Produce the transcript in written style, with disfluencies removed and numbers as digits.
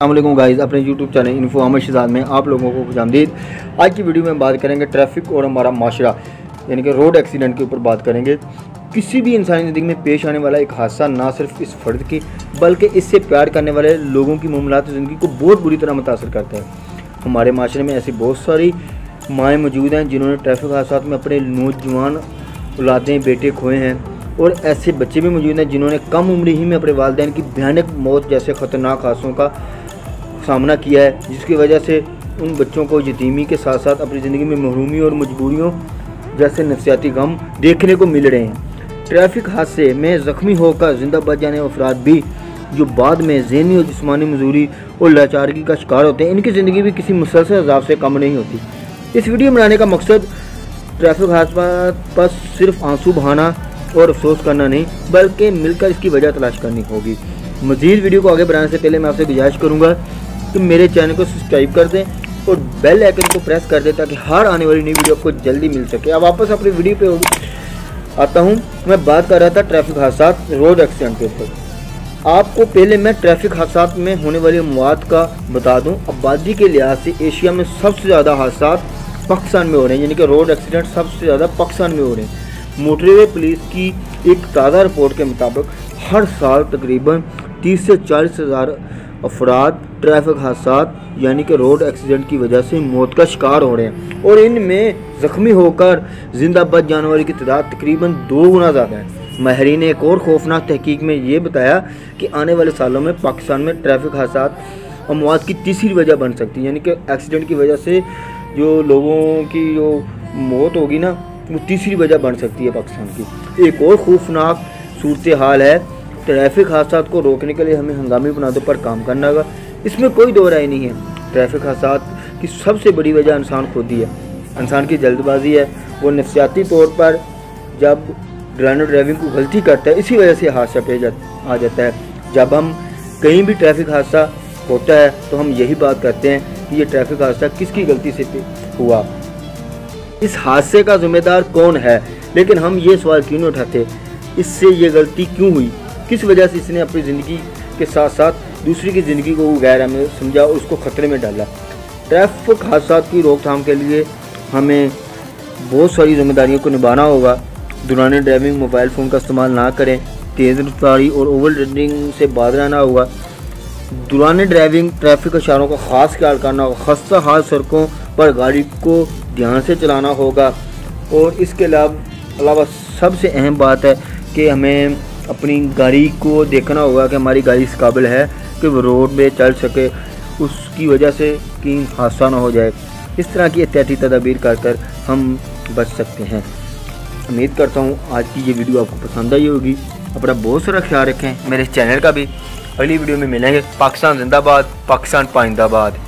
अस्सलामुअलैकुम गाइस, अपने YouTube channel info Ahmad Shahzad में आप लोगों को खुशामदीद। आज की वीडियो में बात करेंगे ट्रैफिक और हमारा माशरा यानी कि रोड एक्सीडेंट के ऊपर बात करेंगे। किसी भी इंसानी ज़िंदगी में पेश आने वाला एक हादसा ना सिर्फ इस फ़र्द की बल्कि इससे प्यार करने वाले लोगों की मामलात ज़िंदगी को बहुत बुरी तरह मुतासर करता है। हमारे माशरे में ऐसी बहुत सारी माएँ मौजूद हैं जिन्होंने ट्रैफिक हादसा में अपने नौजवान औलादें बेटे खोए हैं, और ऐसे बच्चे भी मौजूद हैं जिन्होंने कम उम्र ही में अपने वालिदैन की भयानक मौत जैसे ख़तरनाक हादसों का सामना किया है, जिसकी वजह से उन बच्चों को यतीमी के साथ साथ अपनी ज़िंदगी में महरूमी और मजबूरियों जैसे नफसियाती गम देखने को मिल रहे हैं। ट्रैफिक हादसे में ज़ख्मी होकर जिंदा बच जाने अफराद भी जो बाद में ज़हनी और जिस्मानी मजबूरी और लाचारगी का शिकार होते हैं, इनकी ज़िंदगी भी किसी मुसलसल अज़ाब से कम नहीं होती। इस वीडियो बनाने का मकसद ट्रैफिक हादसा पर सिर्फ आंसू बहाना और अफसोस करना नहीं, बल्कि मिलकर इसकी वजह तलाश करनी होगी। मज़ीद वीडियो को आगे बढ़ाने से पहले मैं आपसे गुजारिश करूँगा कि मेरे चैनल को सब्सक्राइब कर दें और बेल आइकन को प्रेस कर दें ताकि हर आने वाली नई वीडियो आपको जल्दी मिल सके। अब वापस अपनी वीडियो पे आता हूँ। मैं बात कर रहा था ट्रैफिक हादसा रोड एक्सीडेंट के ऊपर। आपको पहले मैं ट्रैफिक हादसा में होने वाली मौत का बता दूँ। आबादी के लिहाज से एशिया में सबसे ज़्यादा हादसा पाकिस्तान में हो रहे हैं, यानी कि रोड एक्सीडेंट सबसे ज़्यादा पाकिस्तान में हो रहे हैं। मोटरवे पुलिस की एक ताज़ा रिपोर्ट के मुताबिक हर साल तकरीबन 30 से 40 हज़ार अफराद ट्रैफिक हादसा यानी कि रोड एक्सीडेंट की वजह से मौत का शिकार हो रहे हैं, और इनमें ज़ख्मी होकर जिंदा बच जाने वाली की तादाद तकरीबन 2 गुना ज़्यादा है। माहिरीन ने एक और खौफनाक तहकीक में ये बताया कि आने वाले सालों में पाकिस्तान में ट्रैफिक हादसा और मौत की तीसरी वजह बन सकती है, यानी कि एक्सीडेंट की वजह से जो लोगों की जो मौत होगी ना, वो तीसरी वजह बन सकती है पाकिस्तान की। एक और खौफनाक सूरत हाल है। ट्रैफिक हादसा को रोकने के लिए हमें हंगामी बुनियादों पर काम करना होगा, इसमें कोई दो राय नहीं है। ट्रैफिक हादसा की सबसे बड़ी वजह इंसान खुद ही है। इंसान की जल्दबाजी है। वो नफसियाती तौर पर जब ड्राइविंग को गलती करता है, इसी वजह से हादसा पेश आ जाता है। जब हम कहीं भी ट्रैफिक हादसा होता है तो हम यही बात करते हैं कि ये ट्रैफिक हादसा किसकी गलती से हुआ, इस हादसे का जिम्मेदार कौन है। लेकिन हम ये सवाल क्यों नहीं उठाते, इससे ये गलती क्यों हुई, किस वजह से इसने अपनी ज़िंदगी के साथ साथ दूसरी की ज़िंदगी को गैर अहम समझा और उसको ख़तरे में डाला। ट्रैफिक हादसा की रोकथाम के लिए हमें बहुत सारी जिम्मेदारियों को निभाना होगा। दौरान ड्राइविंग मोबाइल फ़ोन का इस्तेमाल ना करें, तेज़ रफ्तारी और ओवर ड्राइविंग से बाज रहना होगा। दौरान ड्राइविंग ट्रैफिक इशारों का ख़ास ख्याल करना होगा। खस्ता हाल सड़कों पर गाड़ी को ध्यान से चलाना होगा। और इसके अलावा सबसे अहम बात है कि हमें अपनी गाड़ी को देखना होगा कि हमारी गाड़ी इस काबिल है कि वो रोड में चल सके, उसकी वजह से कहीं हादसा ना हो जाए। इस तरह की एहतियाती तदाबीर कर हम बच सकते हैं। उम्मीद करता हूँ आज की ये वीडियो आपको पसंद आई होगी। अपना बहुत सारा ख्याल रखें, मेरे चैनल का भी। अगली वीडियो में मिलेंगे। पाकिस्तान जिंदाबाद, पाकिस्तान पाइंदाबाद।